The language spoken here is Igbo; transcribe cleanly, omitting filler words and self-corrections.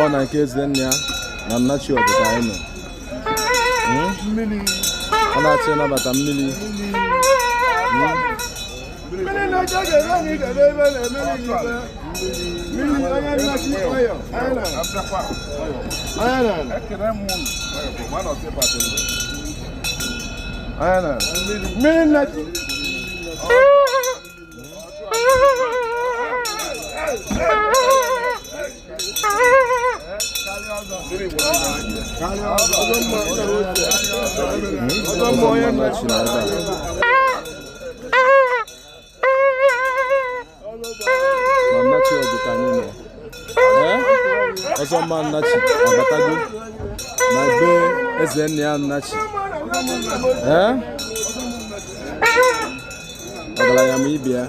ọ na nke eze nne ya na nnachi ọdịda anyị nọ ọ na-achọ ịnabata mmiri ọzọ mma nnachi abatago na be eze nne ya nnachi ọgaranya m ibe ya